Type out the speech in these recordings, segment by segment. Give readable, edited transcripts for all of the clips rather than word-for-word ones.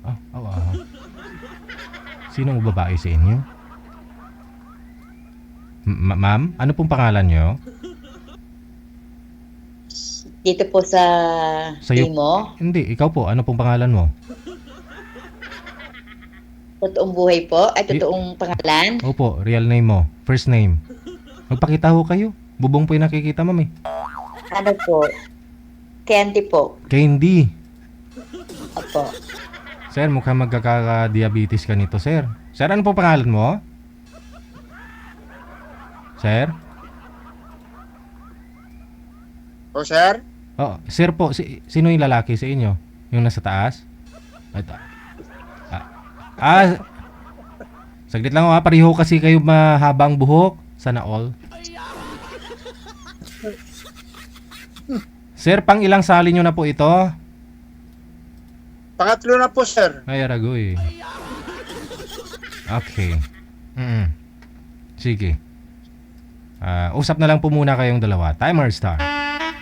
Ah. Sinong babae sa inyo? Ma'am, ano pong pangalan nyo? Dito po sa Sa'yo? Imo, Hindi, ikaw po. Ano pong pangalan mo? totoong buhay po, ay Y- totoong pangalan. Opo, real name mo. First name. Magpakita ho kayo. Bubong po yung nakikita, ma'am eh. Ano po? Candy po. Candy. Opo. Sir, mukhang magkaka-diabetes ka nito, sir. Sir, ano po pangalan mo? Sir? O sir? Oh, sir po, sino yung lalaki sa inyo? Yung nasa taas? Ito. Ah, saglit lang ho ha. Pareho kasi kayo mahabang buhok. Sana all. Sir, pang ilang sali nyo na po ito? Pangatlo na po sir. Ay, aragoy. Okay. Sige. Usap na lang po muna kayong dalawa. Timer start.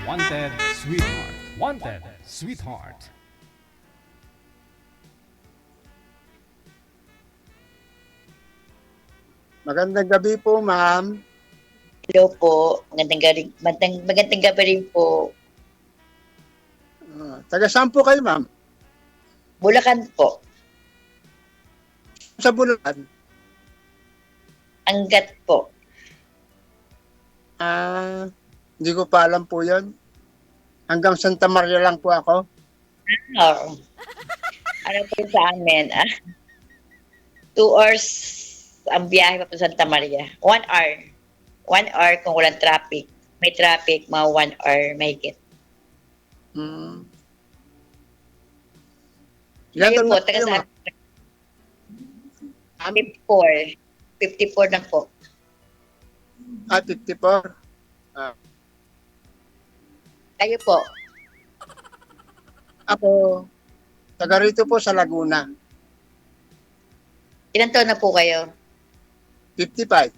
Wanted, sweetheart. Wanted, sweetheart. Magandang gabi po ma'am. Hello po. Magandang gabi rin po. Taga saan po kayo ma'am? Bulacan po. Sa Bulacan. Angat po. Hindi ko pa alam po yun. Hanggang Santa Maria lang po ako. Ano? Ano po sa amin? 2 hours ang biyahe pa po Santa Maria. 1 hour. 1 hour kung walang traffic. May traffic, mga 1 hour mahigit. Yan Kayo lang po, na taga kayo, saan? ma'am. 54. 54 na po. 54. Kayo po. Ako, taga rito po sa Laguna. Ilan taon na po kayo? 55.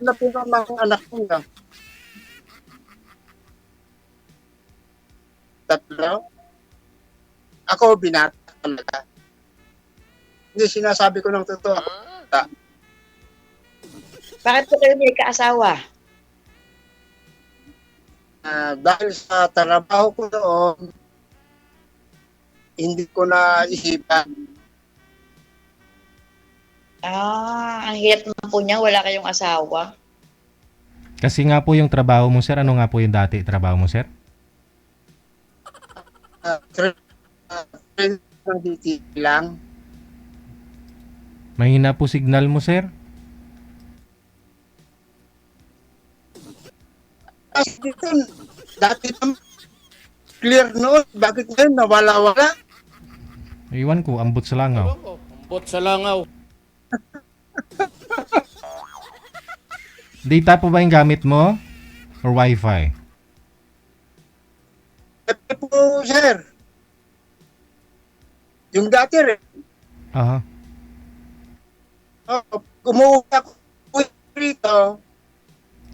Ano po ba mga anak ko na? Tatlo? Ako, binata talaga. Hindi sinasabi ko ng totoo. Bakit po kayo may kaasawa? Dahil sa trabaho ko doon, hindi ko na isipan. Ang hirap naman po niya. Wala kayong asawa. Kasi nga po yung trabaho mo, sir. Ano nga po yung dati trabaho mo, sir? Friend ng DT lang. Mahina po signal mo, sir. Kasi dito, dati naman clear noon. Bakit ngayon nawala-wala? Iwan ko, ambot sa langaw. Ambot sa langaw. Data po ba yung gamit mo? Or wifi? Ito po, sir. Yung dati rin, Aha. kumuha ako rito,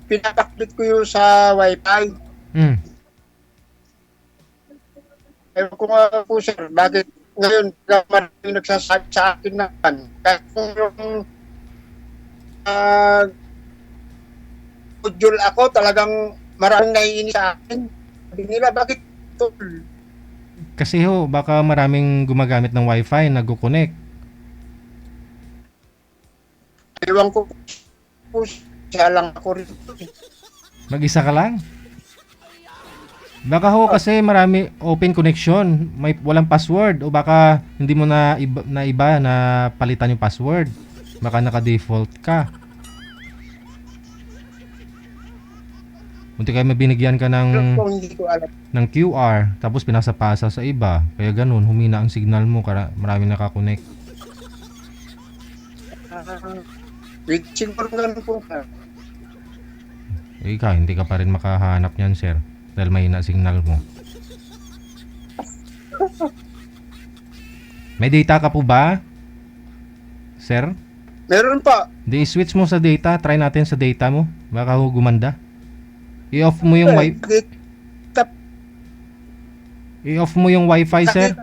pinapaklit ko yung sa wifi. Ewan ko nga po, sir, bakit ngayon maraming nagsasabi sa akin naman. Kahit kung yung module ako, talagang maraming naiinis sa akin. Sabi nila, bakit ito? Kasi ho, baka maraming gumagamit ng wifi, nagko-connect. Ewan ko po, siya lang ako rito. Mag-isa ka lang? Baka ho kasi marami open connection, may walang password o baka hindi mo na iba na palitan yung password. Baka naka-default ka. Munti kayo mabinigyan ka Hindi ko alam. ng QR tapos pinasapasa sa iba. Kaya ganun, humina ang signal mo, marami nakakonect. Siguro ganun po. Ikaw, hindi ka pa rin makahanap niyan, sir. Dahil mahina signal mo. May data ka po ba? Sir? Meron po. Di switch mo sa data. Try natin sa data mo. Baka ho gumanda. I-off mo yung i-off mo yung wifi, sir.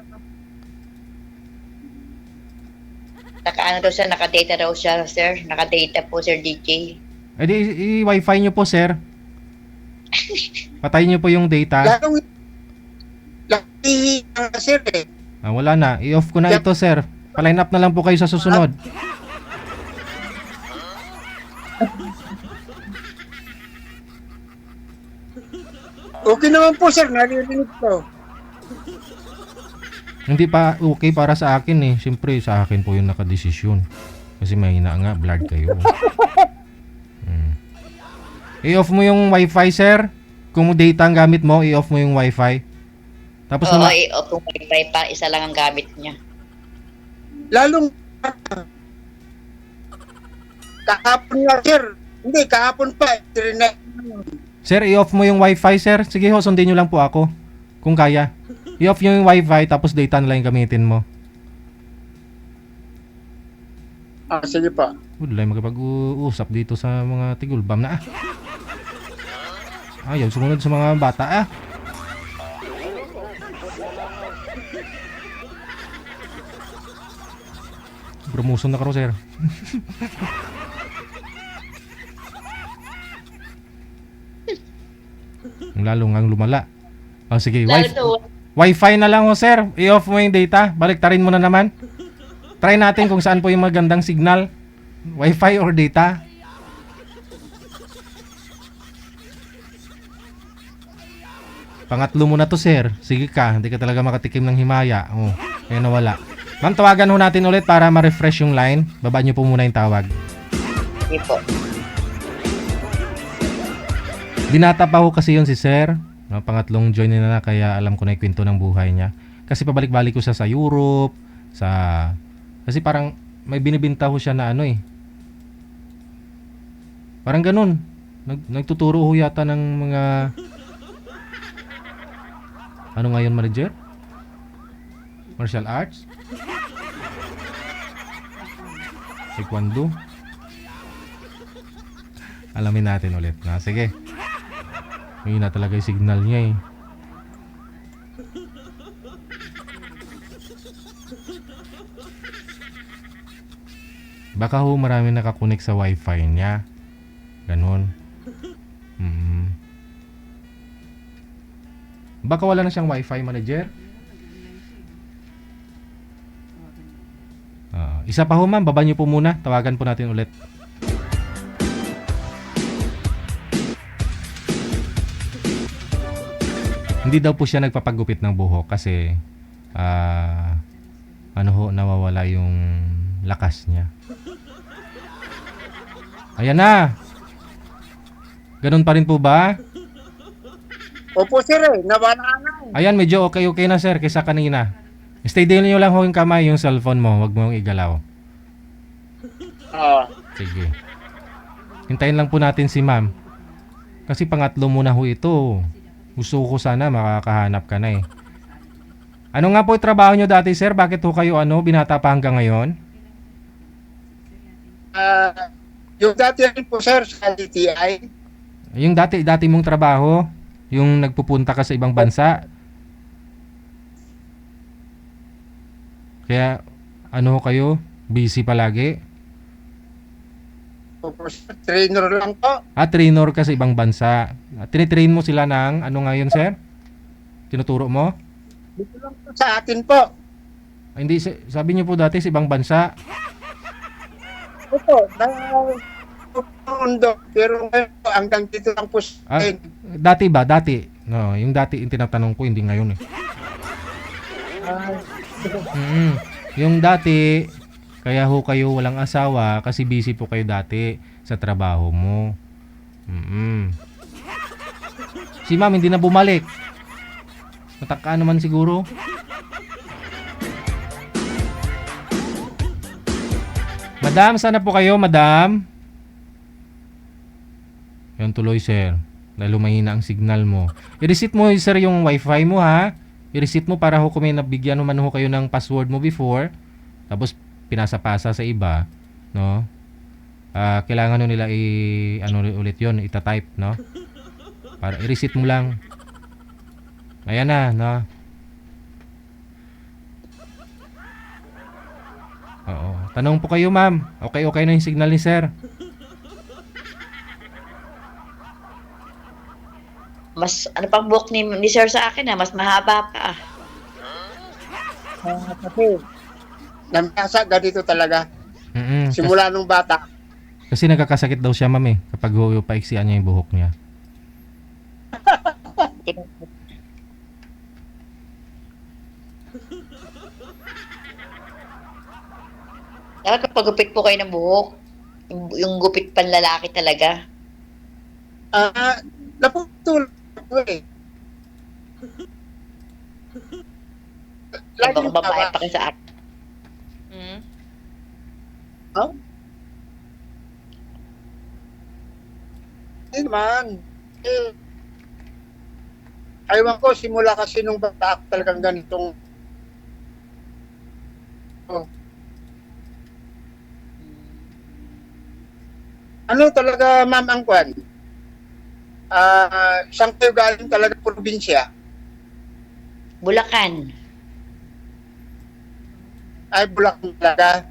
Naka-ano daw siya, naka-data daw siya, sir. Naka-data po, Sir DJ. Eh di, i-wifi nyo po, sir. Patayin nyo po yung data. Lalong sir eh. Ah, wala na. I-off ko na ito, sir. Pa-line up na lang po kayo sa susunod. Okay naman po sir, naririnig ko. Hindi pa okay para sa akin eh. Siyempre, sa akin po yung nakadesisyon. Kasi mahina nga, blurred kayo. I-off mo yung wifi, sir. Kung data ang gamit mo, i-off mo yung wifi. Tapos Oo, na i-off yung wifi pa. Isa lang ang gamit niya. Lalong kahapon nga sir. Hindi, kahapon pa. Sir, i-off mo yung wifi, sir. Sige ho, sundin nyo lang po ako. Kung kaya. I-off nyo yung wifi, tapos data na lang yung gamitin mo. Sige pa. Wala, magkapag-uusap dito sa mga tigulbam na Ayaw, sumunod sa mga bata Promotion na karo, sir. Lalo ngang lumala. Sige, wifi na lang ho, sir. I-off mo yung data. Baliktarin mo na naman. Try natin kung saan po yung magandang signal. Wifi or data. Pangatlo mo na to, sir. Sige ka, hindi ka talaga makatikim ng himaya. Kaya nawala. Ma'am, tawagan ho natin ulit para ma-refresh yung line. Baba nyo po muna yung tawag. Sige po. Binata pa ho kasi yun si sir. Pangatlong join na kaya alam ko na yung kwento ng buhay niya. Kasi pabalik-balik ko siya sa Europe, kasi parang may binibinta ho siya na parang ganun. Nagtuturo ho yata ng mga ano ngayon, manager? Martial arts? Taekwondo? Alamin natin ulit. Sige. Ngayon na talaga yung signal niya eh. Baka ho marami nakakunik sa wifi niya. Ganon. Baka wala na siyang wifi, manager. Isa pa ho, ma'am. Baba niyo po muna. Tawagan po natin ulit. Hindi daw po siya nagpapagupit ng buhok kasi nawawala yung lakas niya. Ayan na. Ganun pa rin po ba? Opo sir nawala na. Ayan, medyo okay na sir kaysa kanina. Stay din nyo lang ho yung kamay, yung cellphone mo. Huwag mong igalaw. Sige. Hintayin lang po natin si ma'am. Kasi pangatlo muna ho ito. Gusto ko sana makakahanap ka na eh. Ano nga po yung trabaho nyo dati, sir? Bakit ho kayo binata pa hanggang ngayon? Yung dati rin po sir sa DTI. Yung dati mong trabaho, yung nagpupunta ka sa ibang bansa. Kaya kayo, busy palagi? Opo sir, trainer lang po. Trainer ka sa ibang bansa. Tinitrain mo sila ng ano ngayon, sir? Tinuturo mo? Dito lang po sa atin po. Hindi, sabi niyo po dati sa ibang bansa. Opo, mundo. Pero ngayon po, hanggang dito lang po sa atin. Dati ba? Dati? No, yung dati yung tinatanong ko, hindi ngayon eh. Yung dati, kaya ho kayo walang asawa kasi busy po kayo dati sa trabaho mo. Si ma'am hindi na bumalik. Nataka naman siguro. Madam, sana po kayo, madam? Yan tuloy, sir. Dahil mahina ang signal mo. I-reset mo, sir, yung wifi mo, ha? I-reset mo para ho kung may nabigyan naman ho kayo ng password mo before. Tapos, pinasa-pasa sa iba. No? kailangan nyo nila ulit yun, ita-type, no? Para i-reset mo lang. Ayan na, no? Oo. Tanong po kayo, ma'am. Okay na yung signal ni sir. Mas, ano pang buhok ni sir sa akin mas mahaba pa. Kasi, namasa ganito talaga. Simula nung bata. Kasi nagkakasakit daw siya, ma'am, kapag paiksian niya yung buhok niya. Dapat kapag-gupit po kayo ng buhok, yung gupit panlalaki talaga. Naputol ko eh. Lagi Lagi kong babae pa kayo sa akin. Hmm? Huh? Hindi naman. Aywan ko, simula kasi nung bata ako talagang ganitong ano talaga, ma'am, ang kwan? Saan kayo galing talaga probinsya? Bulacan. Ay, Bulacan talaga.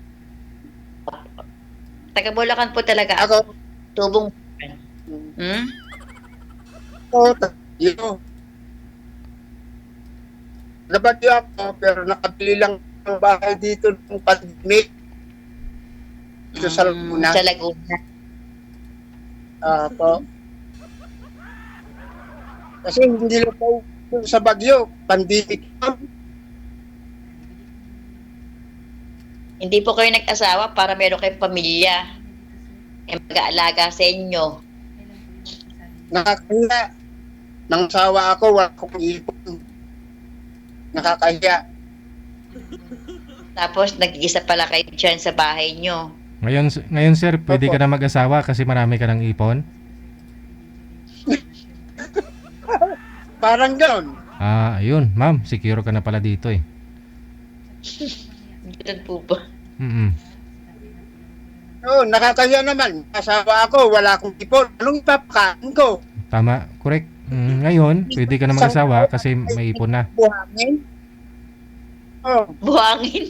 Taga Bulacan po talaga ako. Ako, Tubong. Hmm? yun. Nabadyo ako, pero nakabili lang ng bahay dito ng pandemic. Dito sa Laguna. Sa Laguna. Po. Kasi hindi lang po sa Bagyo, pandemic. Hindi po kayo nag-asawa para meron kayong pamilya. Mag-aalaga sa inyo. Nakakahiya. Nang sawa ako, wala akong ipon. Nakakahiya. Tapos nag-iisa pala kayo dyan sa bahay nyo. Ngayon sir, pwede ka na mag-asawa kasi marami ka ng ipon? Parang gano'n. Ayun, ma'am, secure ka na pala dito eh. Ganun po ba? Oo, nakakahiya naman. Asawa ako, wala akong ipon. Anong ipapakain ko? Tama, correct. Ngayon, pwede ka na mag-asawa kasi may ipon na. Buhangin? Oo. Buhangin.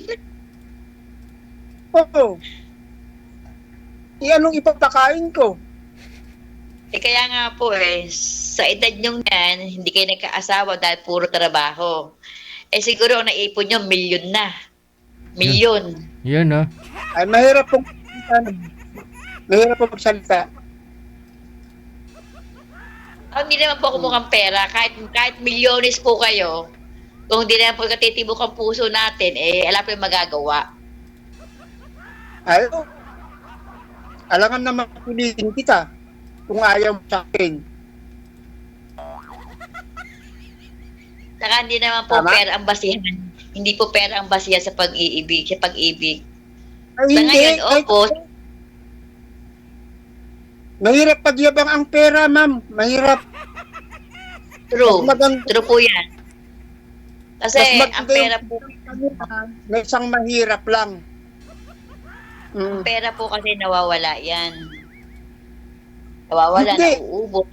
Oo. Anong ipapakain ko? Kaya nga po sa edad nyo yan, hindi kayo nagkaasawa dahil puro trabaho. Siguro ang naipon nyo, milyon na. Milyon. Yun, no? Ay, mahirap pong magsalita. Hindi naman po ako mukhang pera. Kahit milyones po kayo, kung hindi naman po katitibok ang puso natin, alam po yung magagawa. Ay, alangan naman pilitin kita kung ayaw mo sa akin. Saka hindi naman po Tama? pera ang basihan. Hindi po pera ang basihan sa pag-iibig. Sa pag-ibig. Ay, Sa ngayon, opo. Mahirap pagyabang ang pera, ma'am. Mahirap. True. Mas maganda- True po yan. Kasi mas maganda ang pera yung- po, May isang mahirap lang. pera po kasi nawawala yan. Nawawala, Hindi. nauubos.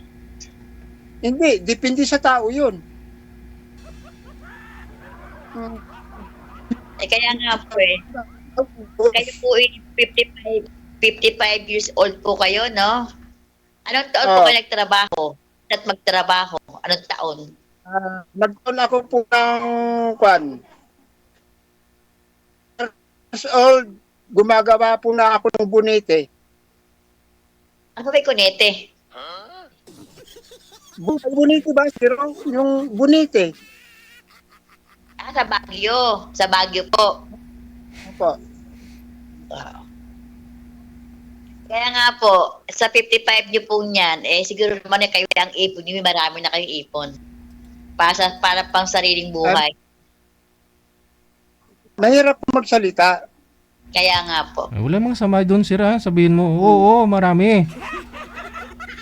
Hindi, depende sa tao yun. Kaya nga po kayo po 55 years old po kayo, no? Anong taon po kayo nagtrabaho? At magtrabaho? Anong taon? Nagtaon ako po ng years old, gumagawa po na ako ng bunete. Ano ba yung kunete? Bunete ba, Siro? Yung bunete. Sa Baguio. Sa Baguio po. Opo. Wow. Kaya nga po, sa 55 nyo po niyan, siguro naman kayo ang ipon nyo, marami na kayong ipon. Para pang sariling buhay. Mahirap po magsalita. Kaya nga po. Wala mang sama doon, sir, ha? Sabihin mo, oo, marami.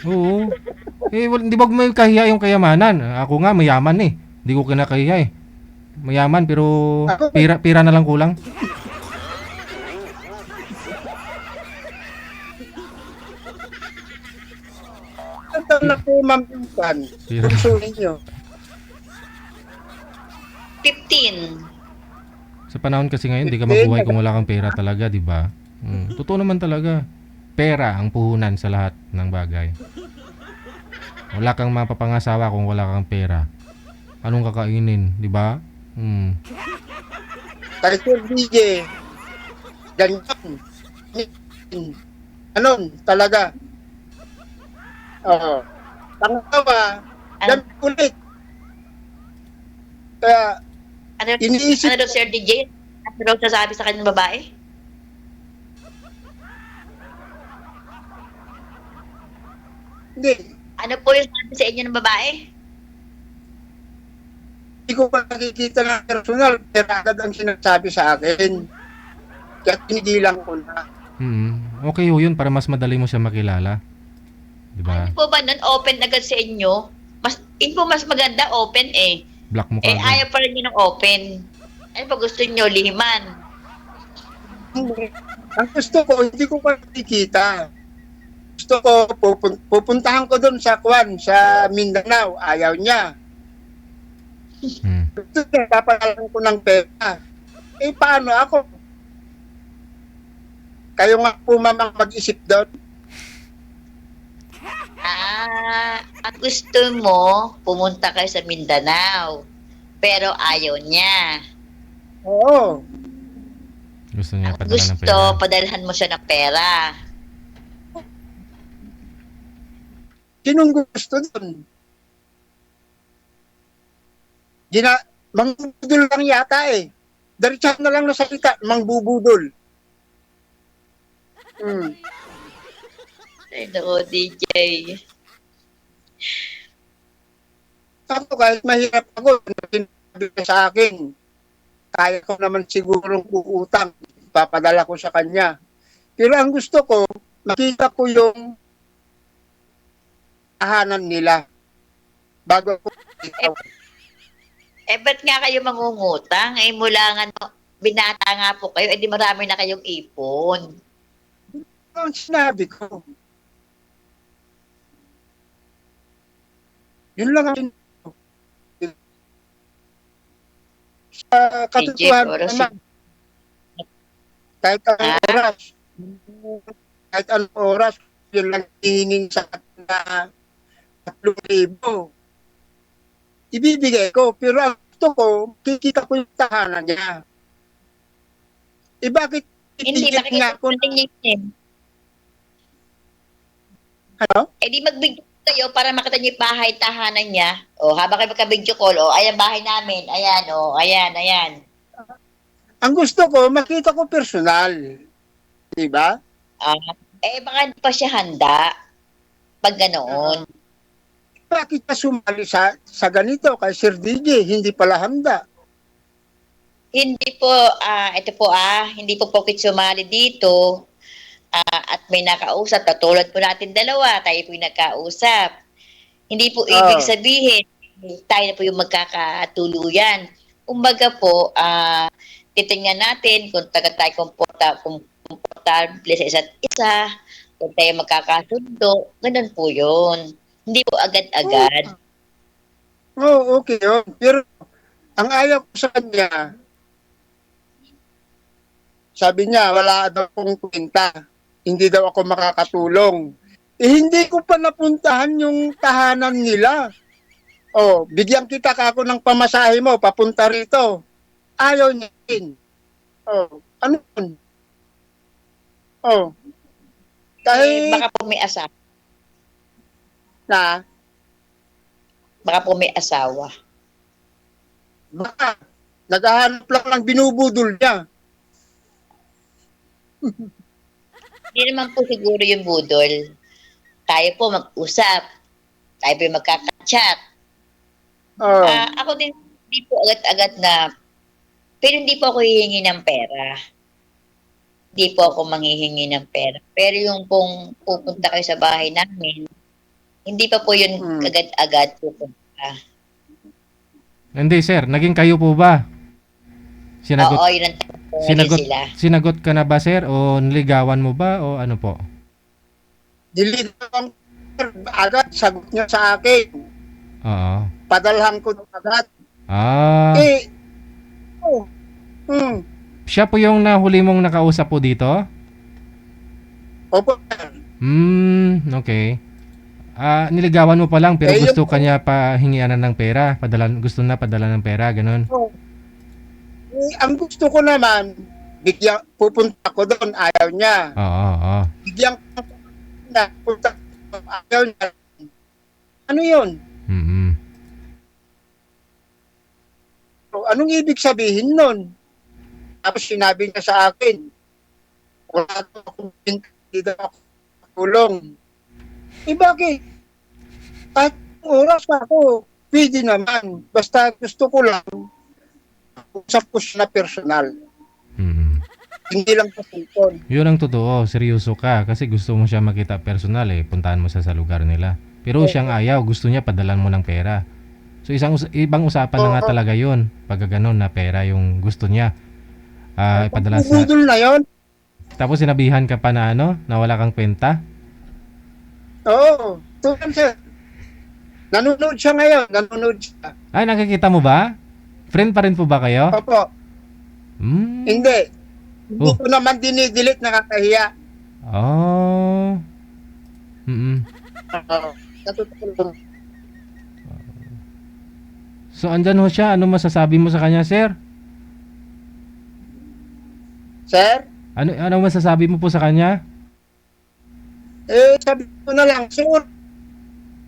Oo. Di ba may kahiya yung kayamanan? Ako nga, mayaman eh. Hindi ko kinakahiya eh. Mayaman pero pira na lang kulang. Ilan taon na po, ma'am, yung pan? Pero- Puso ninyo. 15. Sa panahon kasi ngayon, di ka mabuhay kung wala kang pera talaga, di ba? Totoo naman talaga. Pera ang puhunan sa lahat ng bagay. Wala kang mapapangasawa kung wala kang pera. Anong kakainin, di ba? Kay Sir DJ, ganyan. Ano, talaga. Oo. Pangalawa, Ano, yan ulit. Kaya, ano, iniisip- ano daw, Sir DJ? Ano daw sasabi sa kanyang babae? hindi, Ano po yung sabi sa inyo ng babae? hindi ko pa nakikita ng personal, pero agad ang sinasabi sa akin. Kaya tinigilan ko na. Okay ho yun para mas madali mo siya makilala. Di ba? Ano po ba nun, open agad sa inyo? Yun po mas maganda, open eh. Block mo Eh, kagad. ayaw pa rin yun ng open. Ano pa gusto nyo, lihiman? Ang gusto ko, hindi ko pa nakikita. Gusto ko, pupuntahan ko doon sa Kwan, sa Mindanao. Ayaw niya. Gusto niya, papalalan ko ng pera. Eh, paano ako? Kayo nga po, mamang mag-isip doon. Ang gusto mo, pumunta kayo sa Mindanao. Pero ayaw niya. Oo. Gusto niya Ang padala ng gusto, pera. padalhan mo siya ng pera. Sinong gusto doon? Mangbubudol lang yata eh. Diretsahan na lang na salita, mangbubudol. Ay, no, DJ. Ako kahit mahirap ako, sinabi niya sa akin, kaya ko naman sigurong uutang, papadala ko sa kanya. Pero ang gusto ko, makita ko yung tahanan nila bago ko Ba't nga kayo mangungutang? Mula nga, binata nga po kayo, di marami na kayong ipon. ang sinabi ko. Yun lang ang sa katotohanan oras naman, kahit anong oras, kahit anong oras, yun lang hihingin sa kanila 3,000. Ibibigay ko, pero ang gusto ko, kikita ko yung tahanan niya. Bakit Hindi, ipigit nga bakit ko tingin? ano? Di mag-video kayo para makita niyo yung bahay tahanan niya. O, habang kayo magka-video call, ayan bahay namin. Ayan, ayan. Ang gusto ko, makita ko personal. Diba? Baka hindi pa siya handa. Pag ganoon. Bakit ka sumali sa ganito kay Sir DJ? Hindi pala handa. Hindi po, ito po hindi po pokit sumali dito. At may nakausap, katulad po natin dalawa, tayo po yung nakausap. Hindi po ibig sabihin, tayo na po yung magkakatuluyan. Kumbaga po, titingnan natin kung tayo komportable sa isa't isa, kung tayo magkakasundo, ganun po yun. Hindi po agad-agad. Okay yun. Pero ang ayaw ko sa kanya, sabi niya, wala daw akong kwenta. Hindi daw ako makakatulong. Hindi ko pa napuntahan yung tahanan nila. Bigyan kita ako ng pamasahe mo, papunta rito. Ayaw niya din. Ano yun? Kahit Baka po may asawa. na, Baka po may asawa. baka, naghahanap lang ng binubudol niya. Hindi naman po siguro yung budol. Tayo po mag-usap. Tayo po yung magkaka-chat. Ako din, hindi po agad-agad na, pero hindi po ako hihingi ng pera. Hindi po ako manghihingi ng pera. Pero yung pong pupunta kayo sa bahay namin, hindi pa po yun agad-agad pupunta. Hindi sir, naging kayo po ba? Sinagot, Oo, yun ang tanong sila. sinagot ka na ba sir o niligawan mo ba o ano po? Diligawan agad sagot niya sa akin. Oo. Padalhan ko agad. Ah, Eh, oh, hmm, siya po yung nahuli mong nakausap po dito? opo, sir. Okay. Niligawan mo pa lang pero Eh, gusto yung- kanya pa hingianan ng pera. Gusto na padala ng pera, ganun. Oh. Ang gusto ko naman, bigyan, pupunta ko doon, ayaw niya. Oo, oo. Bigyan ko na, punta ko, ayaw niya. Ano yun? Mm-mm. So, anong ibig sabihin nun? Tapos sinabi niya sa akin, wala daw akong hindi daw ako tulong. Eh bakit? At oras ako, pwede naman. Basta gusto ko lang, usap ko siya na personal. Mm-mm. Hindi lang sa cellphone. Yun ang totoo, seryoso ka kasi gusto mo siya makita personal puntahan mo siya sa lugar nila. Pero siyang ayaw, gusto niya padalan mo ng pera. So ibang usapan na nga talaga yun, pag gano'n na pera yung gusto niya. Ipadala sa... Budol na yon. Tapos sinabihan ka pa na na wala kang kwenta? Oo. Tulad siya. Nanonood siya ngayon. Nanonood siya. Ay, nakikita mo ba? Friend pa rin po ba kayo? Opo. Hmm. Hindi. Hindi Oh. ko naman dinidelete, nakakahiya. Oh. Mm-mm. Sa totoo lang. So andyan ho siya, ano masasabi mo sa kanya, sir? Sir, Ano masasabi mo po sa kanya? sabi ko na lang, sir,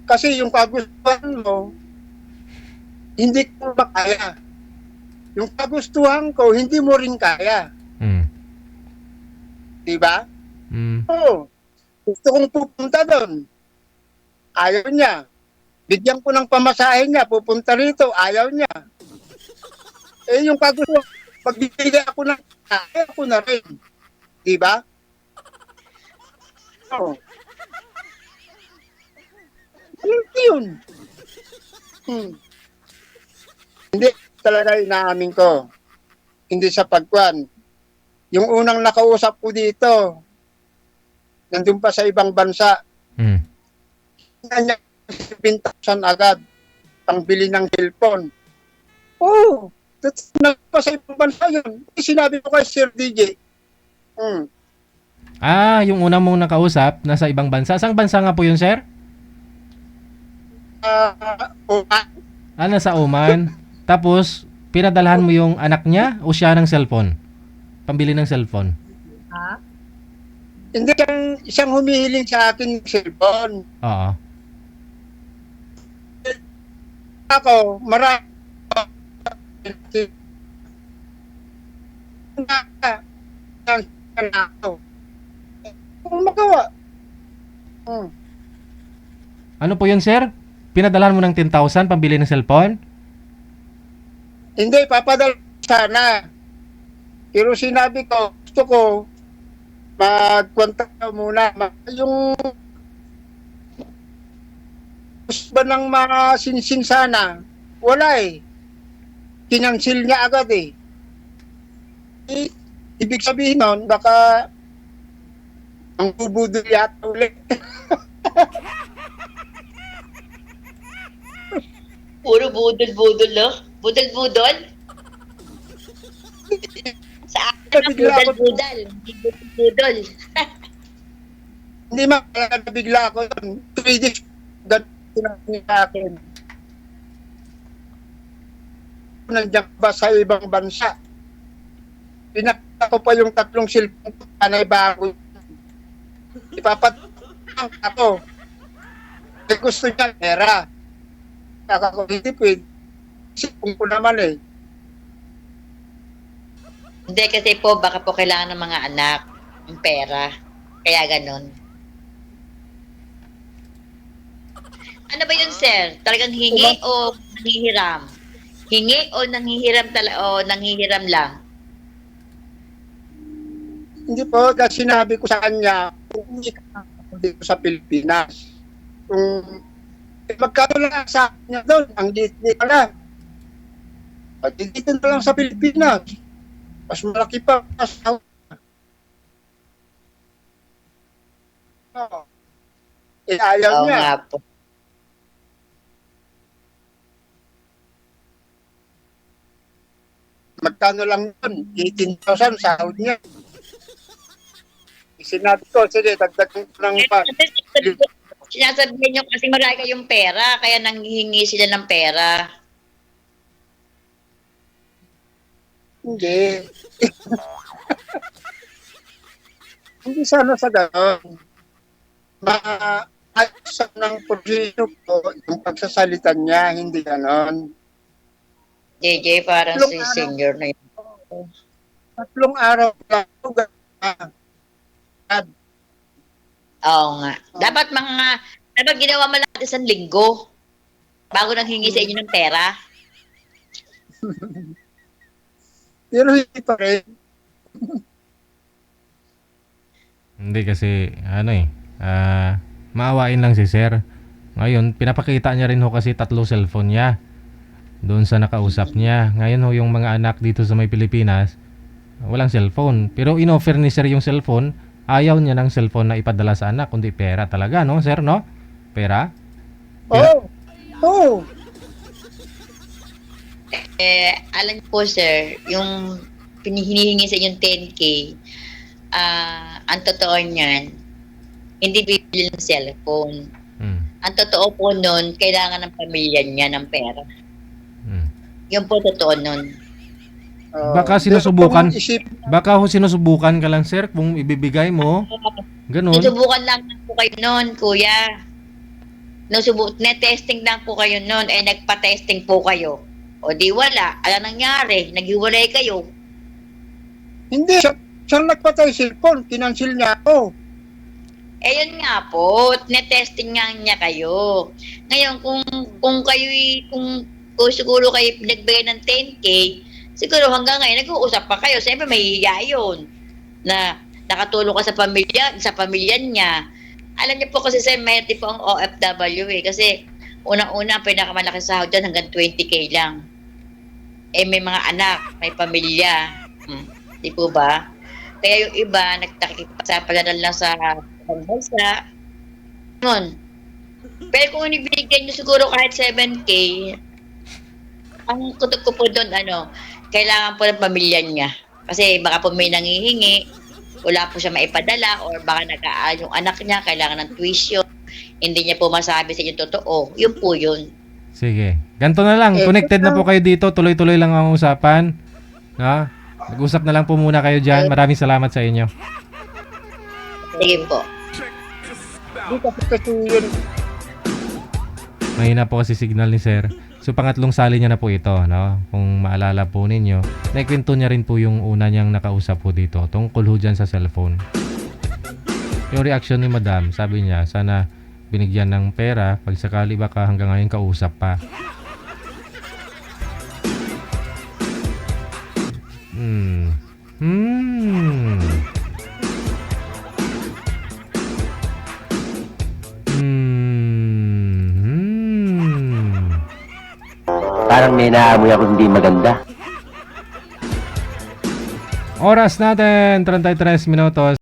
kasi yung kagustuhan mo, hindi ko makaya. Yung kagustuhan ko, hindi mo rin kaya. Mm. Di ba? Mm. Oo. Gusto kong pupunta doon. Ayaw niya. Bigyan ko ng pamasahe niya, pupunta rito, ayaw niya. Eh, yung kagustuhan, pagbibigay ako ng ayaw ko na rin. Di ba? Oo. Yun. Hindi talaga inaamin ko. Hindi sa pagkuhan. Yung unang nakausap ko dito, nandun pa sa ibang bansa, Mm. kanya 7,000 agad pangbili ng cellphone. Oh, that's pa sa ibang bansa yun. Sinabi ko kay Sir DJ. Yung unang mong nakausap, nasa ibang bansa. Saang bansa nga po yun, sir? Nasa Oman. Tapos, pinadalhan mo yung anak niya o siya ng cellphone? Pambili ng cellphone. Hindi siyang humihiling sa akin ng cellphone. Oo. Ako, marami kung magawa. Ano po yun, sir? Pinadalhan mo ng 10,000 pambili ng cellphone? Hindi, papadala sana. Pero sinabi ko, gusto ko, mag-contact ka muna. Yung gusto ba ng mga sinsin sana? Wala eh. Kinansil niya agad eh. Ibig sabihin nun, baka ang bubudol yata ulit. Puro budol-budol, no? Budol-budol? Sa akin ang Nabigla ako. budol-budol. Hindi budol-budol. Hindi kaya nabigla ako yun. 3 days, sinabi sa akin. Nandiyan ba sa ibang bansa? Pinakita ko pa yung 3 cellphone ko, panay bago. Ipapatang ako. Kasi gusto niya pera. Kaka ko, hindi pwede. Sipong ko naman eh. Hindi, kasi po, baka po kailangan ng mga anak ng pera. Kaya ganun. Ano ba yun, sir? Talagang hingi o nanghihiram? Hingi o nanghihiram lang? Hindi po, kasi sinabi ko sa kanya, umuwi ka na ako dito sa Pilipinas. Kung magkano lang sa kanya doon, ang liit-liit ka lang. At dito na lang sa Pilipinas. Mas malaki pa sa Ayaw Oo niya. nga po. Magkano lang yun? 18,000 sahod niya. Sinabi ko, sige, dagdagan ko ng pa. Sinasabihin nyo kasi marami kayong pera, kaya nanghihingi sila ng pera. Hindi. Hindi sana sa gano'n. Maayos ng proseso ko yung pagsasalita niya, hindi gano'n. JJ, parang Tatlong si araw. senior na yun. 3 araw lang. Oo nga. Dapat ginawa mo lang isang linggo bago nanghingi sa inyo ng pera. Pero hindi pa rin. Hindi kasi, maawain lang si sir. Ngayon, pinapakita niya rin ho kasi 3 cellphone niya doon sa nakausap niya. Ngayon ho, yung mga anak dito sa may Pilipinas, walang cellphone. Pero in-offer ni sir yung cellphone, ayaw niya ng cellphone na ipadala sa anak, kundi pera talaga, no sir, no? Pera? Oo. Oo. Alam niyo po sir, yung hinihingi sa inyong 10K, ang totoo niyan, hindi bibili ng cellphone. Hmm. Ang totoo po nun, kailangan ng pamilya niya ng pera. Hmm. Yun po totoo nun. Baka sinusubukan. Pero kung isip, Baka ho sinusubukan ka lang sir kung ibibigay mo. Ganun. Sinusubukan lang po kayo nun, kuya. Net-testing lang po kayo nun, nagpa-testing po kayo. O di wala, alam nangyari, naghiwalay kayo. hindi, siya nagpatay cellphone, kinansil niya ako. Yun nga po, net-testing nga niya kayo. Ngayon, kung kayo, kung siguro kayo nagbigay ng 10K, siguro hanggang ngayon, nag-uusap pa kayo. Siyempre, mahihiya yun. Na nakatulong ka sa pamilya niya. Alam niyo po kasi, sir, may tipo ang OFW Kasi, unang-una, ang pinakamalaki sahod dyan hanggang 20K lang. May mga anak, may pamilya. Di po ba? Kaya yung iba, nagtakipasapaladal lang sa bansa. Nun. Pero kung inibigyan nyo siguro kahit 7K, ang kutok ko po doon, kailangan po ng pamilya niya. Kasi baka po may nangihingi, wala po siya maipadala, or baka yung anak niya, kailangan ng tuition, hindi niya po masabi sa inyo totoo. Yun po yun. Sige. Ganto na lang. Connected na po kayo dito. Tuloy-tuloy lang ang usapan. No? Mag-usap na lang po muna kayo dyan. Maraming salamat sa inyo. Sige po. Dito kasi yun, Mahina po kasi signal ni sir. So pangatlong sali niya na po ito, no? Kung maalala po ninyo, naikwento niya rin po yung una niyang nakausap po dito tungkol ho dyan sa cellphone. Yung reaction ni madam, sabi niya, sana binigyan ng pera pag sakali baka hanggang ngayon kausap pa. Parang may naamoy ako hindi maganda. Oras natin, 33 minutos.